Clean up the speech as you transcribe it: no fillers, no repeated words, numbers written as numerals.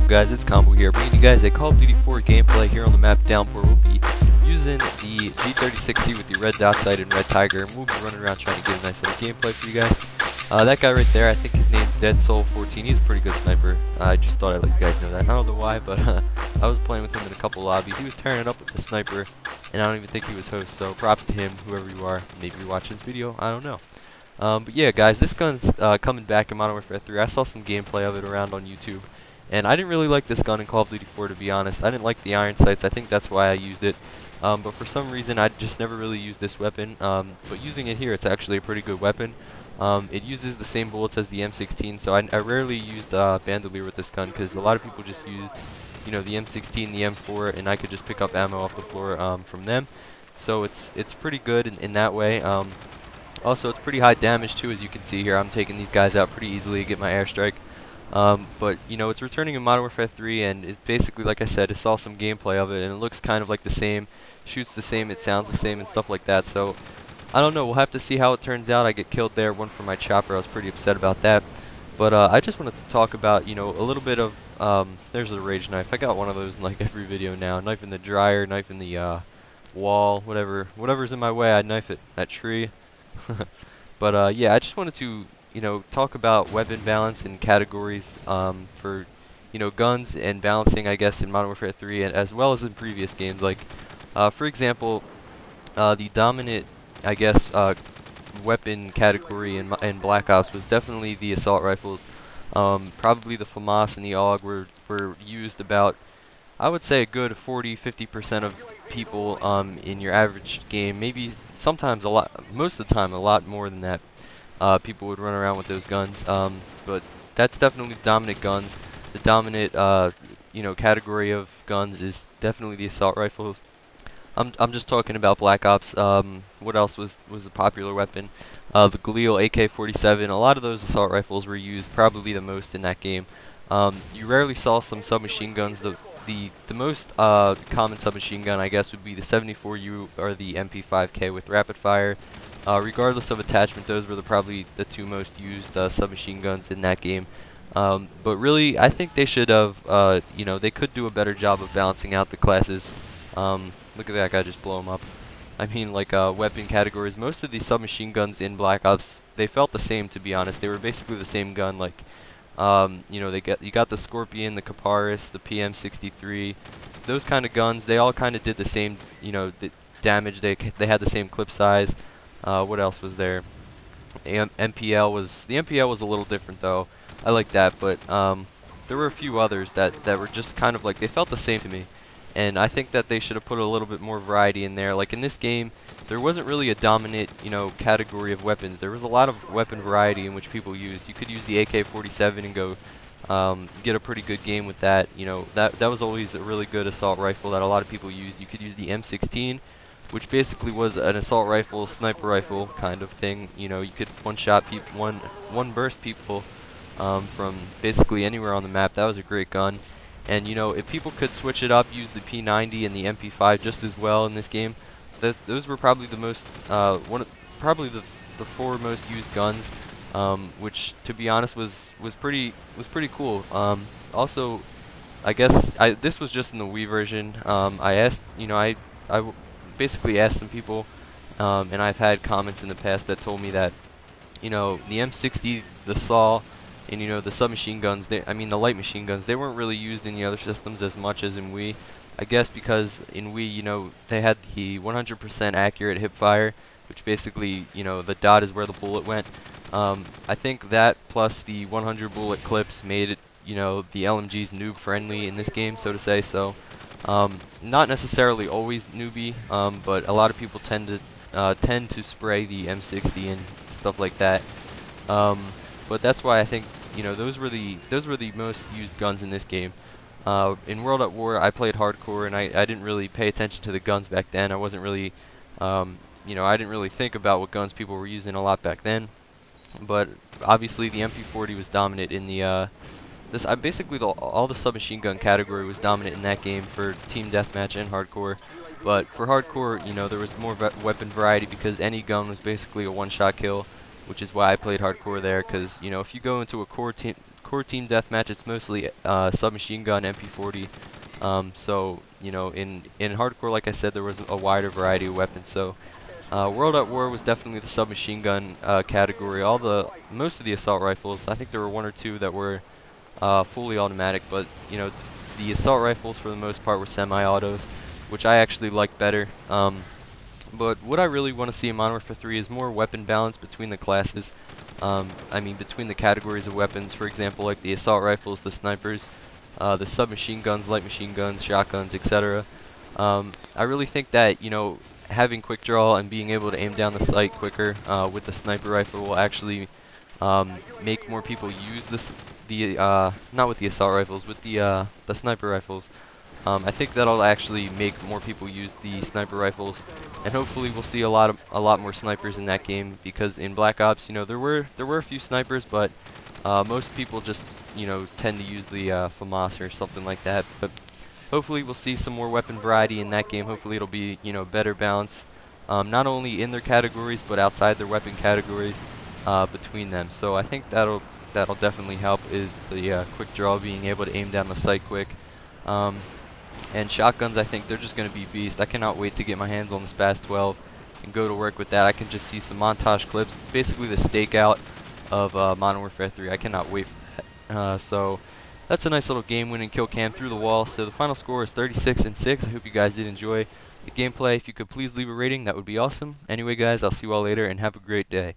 guys, it's Combo here, bringing you guys a Call of Duty 4 gameplay here on the map Downpour. We'll be using the G36C with the red dot sight and red tiger, and we'll be running around trying to get a nice little gameplay for you guys. That guy right there, I think his name's DeadSoul14. He's a pretty good sniper. I just thought I'd let you guys know that. I don't know why, but I was playing with him in a couple lobbies. He was tearing it up with the sniper, and I don't even think he was host, so props to him, whoever you are. Maybe you're watching this video, I don't know. But yeah, guys, this gun's coming back in Modern Warfare 3. I saw some gameplay of it around on YouTube, and I didn't really like this gun in Call of Duty 4, to be honest. I didn't like the iron sights. I think that's why I used it. But for some reason, I just never really used this weapon. But using it here, it's actually a pretty good weapon. It uses the same bullets as the M16, so I rarely used bandolier with this gun, because a lot of people just used, you know, the M16, the M4, and I could just pick up ammo off the floor from them. So it's pretty good in that way. Also, it's pretty high damage too, as you can see here. I'm taking these guys out pretty easily to get my airstrike. But you know, it's returning in Modern Warfare 3, and it's basically, like I said, I saw some gameplay of it, and it looks kind of like the same, shoots the same, it sounds the same, and stuff like that. So I don't know, we'll have to see how it turns out. I get killed there, one for my chopper. I was pretty upset about that. But I just wanted to talk about, you know, a little bit of there's a rage knife. I got one of those in like every video now. Knife in the dryer, knife in the wall, whatever's in my way, I knife it. That tree. But yeah, I just wanted to, you know, talk about weapon balance and categories for, you know, guns and balancing, I guess, in Modern Warfare 3, and as well as in previous games. Like, for example, the dominant, I guess, weapon category in Black Ops was definitely the assault rifles. Probably the FAMAS and the AUG were used about, I would say, a good 40–50% of people in your average game. Maybe sometimes a lot, most of the time a lot more than that. People would run around with those guns. But that's definitely the dominant guns. The dominant, you know, category of guns is definitely the assault rifles. I'm just talking about Black Ops. What else was a popular weapon? The Galil, AK-47. A lot of those assault rifles were used probably the most in that game. You rarely saw some submachine guns. The most common submachine gun, I guess, would be the 74U or the MP5K with rapid fire. Regardless of attachment, those were probably the two most used submachine guns in that game. But really, I think they should have, you know, they could do a better job of balancing out the classes. Look at that guy just blow him up. I mean, like weapon categories. Most of these submachine guns in Black Ops, they felt the same, to be honest. They were basically the same gun. Like, you know, you got the Scorpion, the Kaparis, the PM63, those kind of guns. They all kind of did the same, you know, the damage. They had the same clip size. What else was there? MPL was a little different though. I like that, but there were a few others that were just kind of like, they felt the same to me. And I think that they should have put a little bit more variety in there. Like in this game, there wasn't really a dominant, you know, category of weapons. There was a lot of weapon variety in which people used. You could use the AK-47 and go get a pretty good game with that. You know, that was always a really good assault rifle that a lot of people used. You could use the M16, which basically was an assault rifle, sniper rifle kind of thing. You know, you could one-shot people, one burst people from basically anywhere on the map. That was a great gun. And you know, if people could switch it up, use the P90 and the MP5 just as well in this game, those were probably the most, probably the four most used guns, which, to be honest, was pretty cool. Also, I guess this was just in the Wii version. I asked, you know, I basically asked some people, and I've had comments in the past that told me that, you know, the M60, the SAW, and you know, the submachine guns, I mean the light machine guns, they weren't really used in the other systems as much as in Wii. I guess because in Wii, you know, they had the 100% accurate hip fire, which basically, you know, the dot is where the bullet went. I think that plus the 100 bullet clips made it, you know, the LMGs noob friendly in this game, so to say. So not necessarily always newbie, but a lot of people tend to spray the M60 and stuff like that. But that's why I think, you know, those were the most used guns in this game. In World at War, I played hardcore, and I didn't really pay attention to the guns back then. I wasn't really, you know, I didn't really think about what guns people were using a lot back then. But obviously, the MP40 was dominant in the basically all the submachine gun category was dominant in that game for team deathmatch and hardcore. But for hardcore, you know, there was more weapon variety because any gun was basically a one-shot kill, which is why I played hardcore there. Because, you know, if you go into a core hardcore team deathmatch, it's mostly submachine gun, MP40. So you know, in hardcore, like I said, there was a wider variety of weapons. So World at War was definitely the submachine gun category. Most of the assault rifles, I think there were one or two that were fully automatic, but you know, the assault rifles for the most part were semi-autos, which I actually like better. But what I really want to see in Modern Warfare 3 is more weapon balance between the classes. I mean, between the categories of weapons, for example, like the assault rifles, the snipers, the submachine guns, light machine guns, shotguns, etc. I really think that, you know, having quick draw and being able to aim down the sight quicker with the sniper rifle will actually make more people use not with the assault rifles, with the sniper rifles. I think that'll actually make more people use the sniper rifles, and hopefully we'll see a lot more snipers in that game, because in Black Ops, you know, there were a few snipers, but most people just, you know, tend to use the FAMAS or something like that. But hopefully we'll see some more weapon variety in that game. Hopefully it'll be, you know, better balanced, not only in their categories but outside their weapon categories between them. So I think that'll definitely help, is the quick draw, being able to aim down the sight quick. And shotguns, I think they're just going to be beast. I cannot wait to get my hands on this Bass 12 and go to work with that. I can just see some montage clips, basically the stakeout of Modern Warfare 3. I cannot wait for that. So that's a nice little game-winning kill cam through the wall. So the final score is 36-6. I hope you guys did enjoy the gameplay. If you could please leave a rating, that would be awesome. Anyway, guys, I'll see you all later, and have a great day.